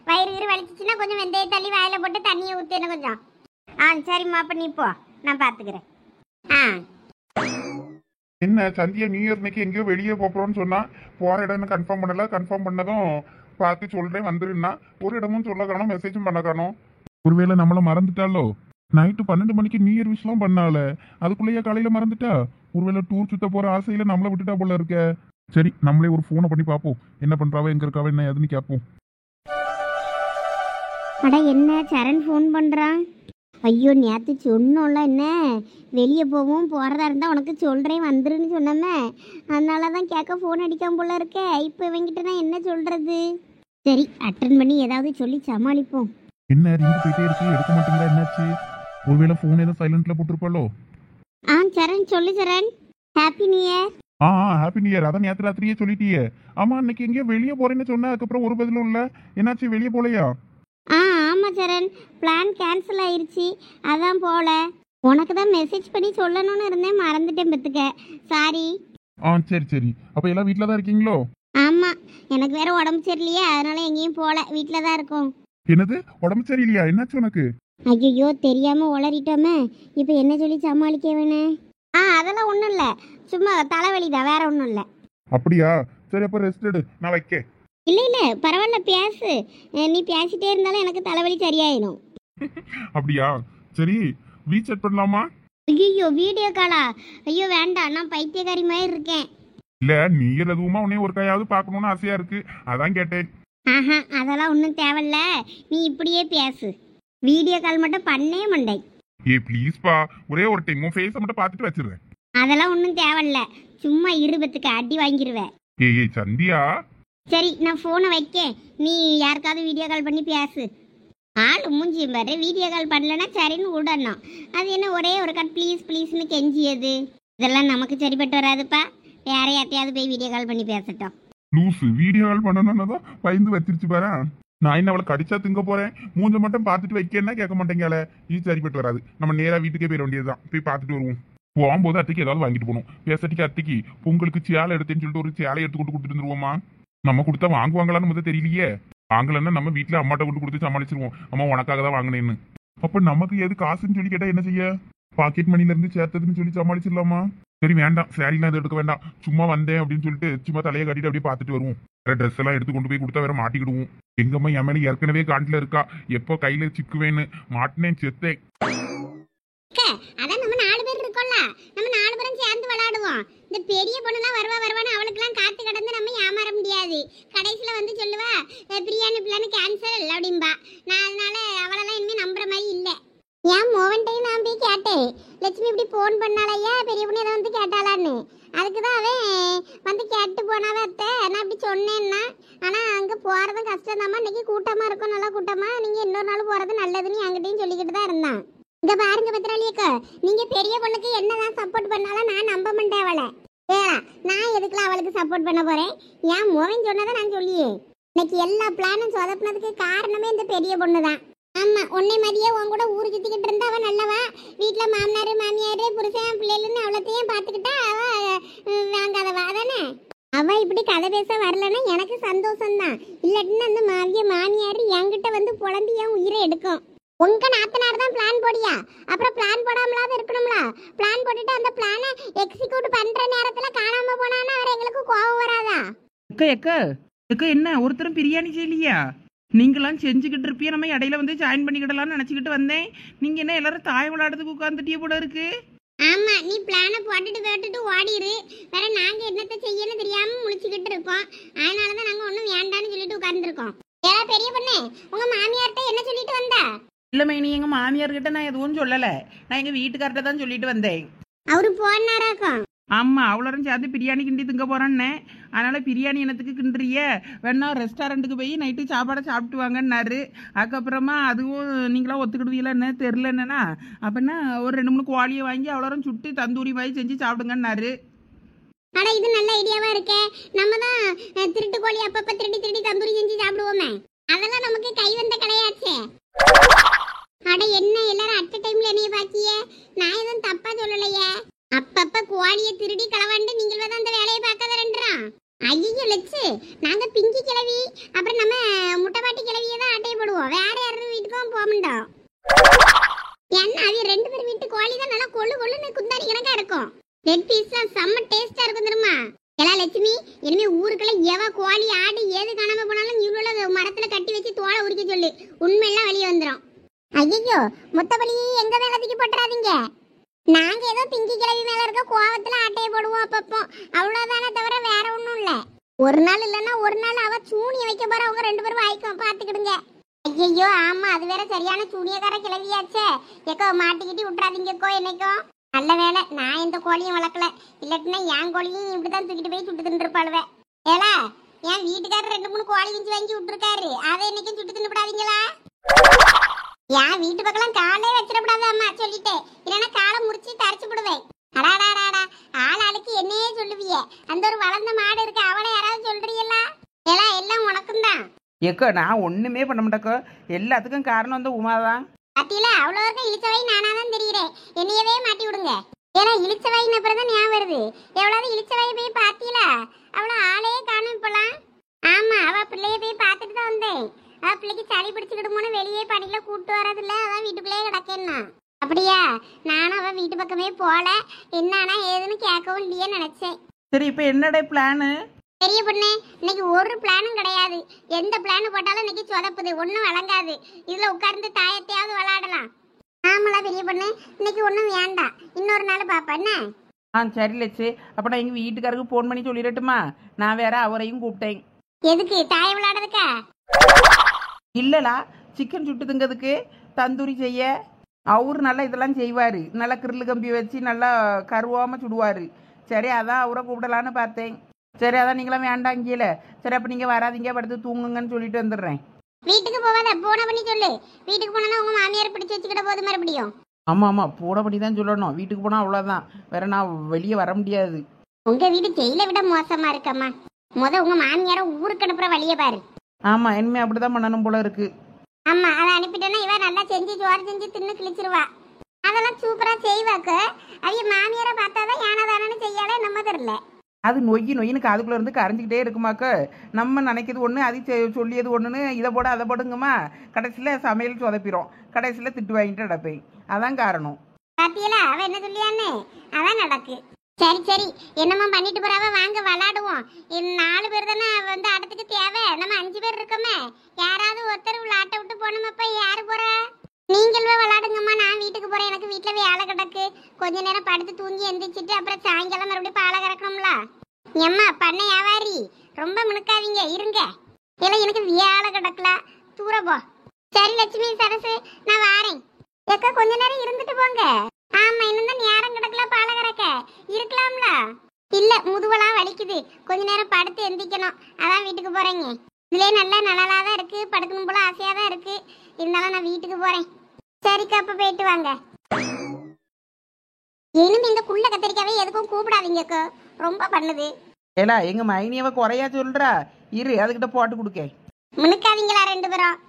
வயிறு வலிச்சிச்சுன்னா கொஞ்சம் வெந்தய தள்ளி வாயில போட்டு தண்ணியை ஊற்றுன்னு கொஞ்சம். சரிம்மா, அப்போ நீ போ, நான் பார்த்துக்கிறேன். என்ன சந்தியா நியூ இயர் இன்னைக்கு எங்கேயோ வெளியே போறோம்னு சொன்னா, போற இடம்னு கன்ஃபார்ம் பண்ணல. கன்ஃபார்ம் பண்ணதும் பார்த்து சொல்றேன் வந்துருன்னா, ஒரு இடமும் சொல்ல காணும், மெசேஜும் பண்ண காணும். ஒருவேளை நம்மள மறந்துட்டாலோ? நைட்டு 12 மணிக்கு நியூ இயர் விஷயம் பண்ணால, அதுக்குள்ளேயே காலையில மறந்துட்டா. ஒருவேளை டூர் சுத்த போற ஆசையில நம்மள விட்டுட்டா போல இருக்க. சரி நம்மளே ஒரு போனை பண்ணி பார்ப்போம், என்ன பண்றாவோ எங்க இருக்காவோ என்ன ஏதுன்னு கேட்போம். அட என்ன சரண் ஃபோன் பண்றான்? ஐயோ நேற்று சொன்னோம்ல, என்ன வெளியே போவோம் போகிறதா இருந்தால் உனக்கு சொல்கிறேன் வந்துருன்னு சொன்னோமே, அதனால தான் கேட்க ஃபோன் அடிக்காம போல இருக்கே. இப்போ இவங்கிட்ட நான் என்ன சொல்கிறது? சரி அட்டன் பண்ணி ஏதாவது சொல்லி சமாளிப்போம். என்ன ரிங் போயிட்டே இருக்கு, எடுக்க மாட்டேங்கிறா, என்னாச்சு? ஒருவேளை ஃபோன் ஏதோ சைலண்ட்ல போட்டுருப்பாளோ? சரண் சொல்லு Saran. Happy new year. Happy new year. அதான் நேற்று ராத்திரியே சொல்லிட்டியே. ஆமா இன்னைக்கு எங்கேயோ வெளியே போறேன்னு சொன்ன, அதுக்கப்புறம் ஒரு பதிலும் இல்லை. என்னாச்சு, வெளியே போலையா? ஆமாம் சரண், பிளான் கேன்சல் ஆயிடுச்சு, அதான் போகல. உனக்கு தான் மெசேஜ் பண்ணி சொல்லணும்னு இருந்தேன், மறந்துட்டேன் பத்துக்க. சாரி. சரி அப்போ எல்லாம் வீட்டில் தான் இருக்கீங்களோ? ஆமாம், எனக்கு வேற உடம்பு சரியில்லையே, அதனால எங்கேயும் போகல, வீட்டில் தான் இருக்கோம். என்னது உடம்பு சரியில்லையா? என்னாச்சு உனக்கு? ஐயோ தெரியாம உளறிட்டோமே, இப்போ என்ன சொல்லி சமாளிக்க வேணே? அதெல்லாம் ஒன்றும் இல்லை, சும்மா தலைவலி தான், வேற ஒன்றும் இல்லை. அப்படியா? சரி அப்போ ரெஸ்ட் எடு, நான் வைக்க. இல்லை பரவாயில்ல பேசு. நீ பேசிட்டே இருந்தாலும் எனக்கு தலைவலி சரியாயிடும். அப்படியா? சரி ரீசெட் பண்ணலாமா? ஐயோ வீடியோ காலா? ஐயோ வேண்டாம், நான் பைத்தியக்காரி மாதிரி இருக்கேன். இல்ல நீ எதுவுமா உன்னை ஒரு கையாவது பார்க்கணும்னு ஆசையா இருக்கு, அதான் கேட்டேன். அதெல்லாம் ஒன்றும் தேவையில்ல, நீ இப்படியே பேசு. வீடியோ கால் மட்டும் பண்ணே மாட்டேன். ப்ளீஸ் பா, ஒரே ஒரு டைம் உன் ஃபேஸை மட்டும் பார்த்துட்டு வச்சிருவேன். அதெல்லாம் ஒன்றும் தேவையில்ல, சும்மா இருபத்துக்கு அடி வாங்கிடுவேன். ஏய் சந்தியா. சரி நான் ஃபோனை வைக்க, நீ யாருக்காவது வீடியோ கால் பண்ணி பேசு. ஆள் மூஞ்சி பாரு, வீடியோ கால் பண்ணலன்னா சரின்னு விடணும். அது என்ன ஒரே ஒரு கால் ப்ளீஸ்னு கெஞ்சியது? இதெல்லாம் நமக்கு சரிப்பட்டு வராதுப்பா. வேற யார்ட்டையாவது போய் வீடியோ கால் பண்ணி பேசட்டும். லூசு, வீடியோ கால் பண்ணணும்னு தான் பயந்து வச்சிருச்சு பாரு. நான் என்ன அவளை கடிச்சா திங்க போறேன், மூஞ்ச மட்டும் பார்த்துட்டு வைக்கன்னா கேட்க மாட்டேங்கால. இது சரிப்பட்டு வராது, நம்ம நேரா வீட்டுக்கே போயிட வேண்டியதுதான். போய் பார்த்துட்டு வருவோம். போகும்போது அத்தைக்கு ஏதாவது வாங்கிட்டு போகணும். பேசட்டிக்கு அத்தைக்கு பொங்கலுக்கு சேலை எடுத்தேன்னு சொல்லிட்டு ஒரு சேலை எடுத்து கொண்டு கொடுத்துட்டு வந்துருவோமா? நம்ம கொடுத்தா வாங்குவாங்களான்னு முதல் தெரியலையே. வாங்கலன்னா நம்ம வீட்டுல அம்மாட்ட கொண்டு கொடுத்து சமாளிச்சிருவோம், அம்மா உனக்காக தான் வாங்கினேன்னு. அப்ப நமக்கு எது காசுன்னு சொல்லி கேட்டா என்ன செய்ய? பாக்கெட் மணில இருந்து சேர்த்ததுன்னு சொல்லி சமாளிச்சிடலாமா? சரி வேண்டாம், சாரிலாம் எதுவும் எடுக்க வேண்டாம், சும்மா வந்தேன் அப்படின்னு சொல்லிட்டு சும்மா தலையை கட்டிட்டு அப்படியே பார்த்துட்டு வருவோம். வேற ட்ரெஸ் எல்லாம் எடுத்து கொண்டு போய் கொடுத்தா வேற மாட்டிக்கிடுவோம். எங்கம்மா என் மேல ஏற்கனவே காண்டில இருக்கா, எப்போ கையில சிக்குவேன்னு மாட்டினேன் செத்தேன். அதான் நம்ம 4 பேர் இருக்கோம்ல, நம்ம 4 பேரும் சேர்ந்து விளையாடுவோம். இருக்கும். இந்த பெரிய பொண்ணுலாம் வருவான்னு அவளுக்குலாம் காத்து கடந்து நம்ம ஏமாற முடியாது. கடைசியில் வந்து சொல்லுவா பிரியாணி பிளான் கேன்சல் அப்படின்பா. நான் அதனால அவளெல்லாம் இனிமேல் நம்புற மாதிரி இல்லை. ஏன் மோவன்ட்டையும் நான் போய் கேட்டேன், லட்சுமி இப்படி ஃபோன் பண்ணாலையா பெரிய பொண்ணு எதை வந்து கேட்டாளான்னு. அதுக்கு தான் அவன் வந்து கேட்டு போனாவே அத்தை நான் அப்படி சொன்னேன்னா. ஆனால் அங்கே போகிறதும் கஷ்டம் தாம்மா, இன்னைக்கு கூட்டமாக இருக்கும், நல்லா கூட்டமாக, நீங்கள் இன்னொரு நாள் போகிறது நல்லதுன்னு என்கிட்டையும் சொல்லிக்கிட்டு தான் இருந்தான். இங்கே பாருங்க பத்திராளியக்கா, நீங்கள் பெரிய பொண்ணுக்கு என்னதான் சப்போர்ட் பண்ணாலும் நான் நம்ப மாட்டேன் அவளை. ஏடா நான் எதுக்குலாம் அவளுக்கு சப்போர்ட் பண்ண போகிறேன்? ஏன் மோவன் சொன்னதை நான் சொல்லியே. இன்னைக்கு எல்லா பிளானும் சொதப்பினதுக்கு காரணமே இந்த பெரிய பொண்ணு தான். ஆமா, உன்னை மாதிரியே உன் கூட ஊரு சுத்திக்கிட்டு இருந்தா அவ நல்லவா. வீட்டுல மாமனாரு மாமியாரு புருஷன் பிள்ளைன்னு அவ்வளோத்தையும் பார்த்துக்கிட்டா அவ வாங்காதவா தானே. அவ இப்படி கதை பேச வரலன்னா எனக்கு சந்தோஷம்தான். இல்லாட்டின்னா அந்த மாமியாரு என்கிட்ட வந்து புலம்பி என் உயிரை எடுக்கும். உங்க நாத்தனார் தான் பிளான் போடியா? அப்புறம் பிளான் போடாமலாவது இருக்கணும்ல. பிளான் போட்டுட்டு அந்த பிளானை எக்ஸிக்யூட் பண்ற நேரத்துல காணாம போனான்னா அவர் எங்களுக்கு கோவம் வராதா? எக்க என்ன ஒருத்தரும் பிரியாணி செய்யலையா? நீங்களாம் செஞ்சுக்கிட்டு இருப்பிய, நம்ம இடையில வந்து ஜாயின் பண்ணிக்கிடலாம்னு நினச்சிக்கிட்டு வந்தேன். நீங்கள் என்ன எல்லாரும் தாய் விளையாடுறதுக்கு உட்காந்துட்டிய போல இருக்கு. ஆமா, நீ பிளானை போட்டுட்டு ஓடிரு. வேற நாங்க என்னத்தை செய்யணும் தெரியாம முழிச்சுக்கிட்டு இருக்கோம். அதனாலதான் நாங்க ஒண்ணும் வேண்டான்னு சொல்லிட்டு உட்கார்ந்துருக்கோம். ஏதா பெரிய பொண்ணு, உங்க மாமியார்ட்ட என்ன சொல்லிட்டு வந்தா? இல்லை மைனி, எங்கள் மாமியார்கிட்ட நான் எதுவும் சொல்லலை. நான் எங்கள் வீட்டுக்கார்ட்ட தான் சொல்லிட்டு வந்தேன். அவரு போனாராக்கும். ஆமாம், அவ்வளோரும் சேர்ந்து பிரியாணி கிண்டி திங்க போகிறேன்னே. அதனால் பிரியாணி என்னத்துக்கு கிண்டுறிய, வேணா ரெஸ்டாரண்ட்டுக்கு போய் நைட்டு சாப்பாடை சாப்பிட்டு வாங்கன்னாரு. அதுக்கப்புறமா அதுவும் நீங்களாம் ஒத்துக்கிடுவீங்களா என்ன தெரில என்னன்னா, அப்படின்னா ஒரு 2-3 கோழியை வாங்கி அவ்வளோரும் சுட்டு தந்தூரி மாதிரி செஞ்சு சாப்பிடுங்கன்னாரு. அட இது நல்ல ஐடியாவா இருக்கே. நம்ம தான் திருட்டு கோழி அப்பப்ப திருடி தந்தூரி செஞ்சு சாப்பிடுவோமே. அதெல்லாம் நமக்கு கை வந்த கடையாச்சே. அட என்ன எல்லாரும் அட் டைம்ல என்னைய பாக்கியே? நான் எதுவும் தப்பா சொல்லலையே. அப்பப்ப கோழியை திருடி களவாண்டு நீங்கள் தான் அந்த வேலையை பார்க்காத ரெண்டுறான். ஐயோ லட்சு, நாங்க பிங்கி கிளவி அப்புறம் நம்ம முட்டைப்பாட்டி கிளவியை தான் அட்டையப்படுவோம். வேற யாரும் வீட்டுக்கும் போக மாட்டோம். என்ன அது 2 பேர் வீட்டு கோழி தான் நல்லா கொள்ளுன்னு குந்தாரி கணக்கா இருக்கும். ரெட் பீஸ்லாம் செம்ம டேஸ்டா இருக்கும் தெரியுமா? எல்லாம் லட்சுமி, இனிமே ஊருக்குள்ள எவ கோழி ஆடு ஏது காணாம போனாலும் இவ்வளோ மரத்துல கட்டி வச்சு தோலை உரிக்க சொல்லு. உண்மையெல்லாம் வெளியே வந்துடும். ஐயோ, மொத்த பழியே எங்க மேல தூக்கி போட்டுறாதீங்க. நாங்க ஏதோ பிங்கி கிளவி மேல இருக்க கோவத்துல ஆட்டையை போடுவோம் அப்பப்போ, அவ்வளவுதானே தவிர வேற ஒண்ணும் இல்ல. ஒரு நாள் இல்லைன்னா ஒரு நாள் அவ சூனிய வைக்க போற. அவங்க 2 பேரும் வாய்க்கும், பாத்துக்கிடுங்க. ஐயோ ஆமா, அது வேற சரியான சூனியக்கார கிளவியாச்சே. எக்கோ மாட்டிக்கிட்டு விட்டுறாதீங்கக்கோ என்னைக்கும். நல்ல வேலை நான் எந்த கோழியும் வளர்க்கல. இல்லாட்டினா என் கோழியும் இப்படிதான் தூக்கிட்டு போய் சுட்டு தின்னு இருப்பாளுவே. ஏலா, என் வீட்டுக்காரர் 2-3 கோழி விஞ்சு வாங்கி விட்டுருக்காரு. அதை என்னைக்கும் சுட்டு தின்னுப்படாதீங்களா? என் வீட்டு பக்கம் காலே வச்சிடக்கூடாது அம்மா, சொல்லிட்டேன். இல்லைன்னா காலை முறிச்சு தரைச்சு விடுவேன். அடாடாடாடா, ஆளுக்கு என்னையே சொல்லுவியே. அந்த ஒரு வளர்ந்த மாடு இருக்கு, அவளை யாராவது சொல்றீங்களா? எல்லாம் உனக்கும் தான். ஏக்கோ நான் ஒன்றுமே பண்ண மாட்டேக்கோ, எல்லாத்துக்கும் காரணம் வந்து உமாதான். பாத்தீங்களா, அவ்வளோ இருக்க இழிச்சவை நானா தான் தெரியுறேன். என்னையவே மாட்டி விடுங்க. ஏன்னா இழிச்சவாயின்னு அப்புறம் தான் ஞாபகம் வருது. எவ்வளவு இழிச்சவாயை போய் பாத்தீங்களா? அவ்வளோ ஆளையே காணும் இப்பலாம். ஆமா, அவ பிள்ளைய போய் பார்த்துட்டு தான் வந்தேன். அவ பிள்ளைக்கு சளி பிடிச்சுக்கிடுமோன்னு வெளியே பணியில கூப்பிட்டு வரதில்ல, அதான் வீட்டுக்குள்ளேயே கிடக்கேன்னா. அப்படியா? நானும் அவ வீட்டு பக்கமே போல, என்னானா ஏதுன்னு கேட்கவும் இல்லையே நினைச்சேன். சரி, இப்போ என்னடா பிளானு? பெரிய பொண்ணு, இன்னைக்கு ஒரு பிளானும் கிடையாது. எந்த பிளான் போட்டாலும் இன்னைக்கு சொதப்புது, ஒன்றும் வழங்காது. இதுல உட்கார்ந்து தாயத்தையாவது விளையாடலாம். ஆமாலா பெரிய பொண்ணு, இன்னைக்கு ஒன்றும் வேண்டாம், இன்னொரு நாள் பாப்பா என்ன? சரி லட்சு, அப்போ நான் எங்கள் வீட்டுக்காருக்கு ஃபோன் பண்ணி சொல்லிடட்டுமா? நான் வேற அவரையும் கூப்பிட்டேன். எதுக்கு? தாய விளையாடுறதுக்கா? இல்லலா, சிக்கன் சுட்டு திங்கிறதுக்கு, தந்தூரி செய்ய. அவரு நல்லா இதெல்லாம் செய்வார். நல்லா கிரில் கம்பி வச்சு நல்லா கருவாமல் சுடுவார். சரி, அதான் அவரை கூப்பிடலான்னு பார்த்தேன். சரி, அதான் நீங்களாம் வேண்டாங்கீல. சரி, அப்போ நீங்கள் வராதிங்க, படுத்து தூங்குங்கன்னு சொல்லிட்டு வந்துடுறேன். வீட்டுக்கு போவாத, போன பண்ணி சொல்லு. வீட்டுக்கு போனா உங்க மாமியார் பிடிச்சி வச்சுக்கிட்ட போது மறுபடியும். ஆமாம், போட பண்ணி தான் சொல்லணும். வீட்டுக்கு போனால் அவ்வளோதான், வேற நான் வெளியே வர முடியாது. உங்க வீடு ஜெயிலை விட மோசமா இருக்கம்மா. உங்க மாமியார ஊருக்கு அனுப்புற வழியை பாரு. ஆமாம், இனிமே அப்படி தான் பண்ணணும் போல இருக்கு. ஆமா, அதை அனுப்பிட்டோன்னா இவ நல்லா செஞ்சு சோறு செஞ்சு தின்னு கிழிச்சிருவா. அதெல்லாம் சூப்பரா செய்வாக்கு. அவைய மாமியாரை பார்த்தாதான் ஏனாதானு செய்யாலே நம்ம தெரியல. அது நொய்யின்னு அதுக்குள்ளே இருந்து கரைஞ்சிக்கிட்டே இருக்குமாக்க. நம்ம நினைக்கிறது ஒன்று, அது சொல்லியது ஒன்றுன்னு இதை போட அதை போடுங்கம்மா. கடைசியில் சமையல் சொதப்பிடும், கடைசியில் திட்டு வாங்கிட்டு நடப்பேன். அதான் காரணம். பாத்தியலா அவ என்ன சொல்லியான்னு? அதான் நடக்கு. சரி சரி, என்னம்மா பண்ணிட்டு போறாவ, வாங்க விளாடுவோம். 4 பேர் தானே வந்து ஆட்டத்துக்கு தேவை. நம்ம 5 பேர் இருக்கோமே, யாராவது ஒருத்தர் விளாட்ட விட்டு போனோமப்பா. யாரு போறா? நீங்கள் போய் விளையாடுங்கம்மா, நான் வீட்டுக்கு போறேன். எனக்கு வீட்டுல வேலை கிடக்கு. கொஞ்ச நேரம் படுத்து தூங்கி எந்திரிச்சிட்டு அப்புறம் சாயங்காலம் மறுபடியும் பாலை கறக்கணும்ல. எம்மா பண்ண வியாபாரி, ரொம்ப மினுக்காதீங்க, இருங்க. இல்லை எனக்கு வேலை கிடக்கல, தூர போ. சரி லட்சுமி சரசு, நான் வாரேன். எக்கா கொஞ்ச நேரம் இருந்துட்டு போங்க. ஆமா, இன்னும் தான் நேரம் கிடக்கல பாலை கறக்க, இருக்கலாம்ல. இல்ல முதுவெல்லாம் வலிக்குது, கொஞ்ச நேரம் படுத்து எந்திக்கணும், அதான் வீட்டுக்கு போறேங்க. இதுலயே நல்லா நல்லாதான் இருக்கு, படுக்கணும் போல ஆசையா தான் இருக்கு. இருந்தாலும் நான் வீட்டுக்கு போறேன். சரிக்கா, அப்ப போயிட்டு வாங்க. இனிமே இந்த குள்ள கத்திரிக்காவே எதுக்கும் கூப்பிடாதீங்கக்கோ, ரொம்ப பண்ணுது. ஏலா எங்க மைனியவ குறையா சொல்றா, இரு அதுகிட்ட போட்டு கொடுக்க. முனுக்காதீங்களா ரெண்டு பேரும்.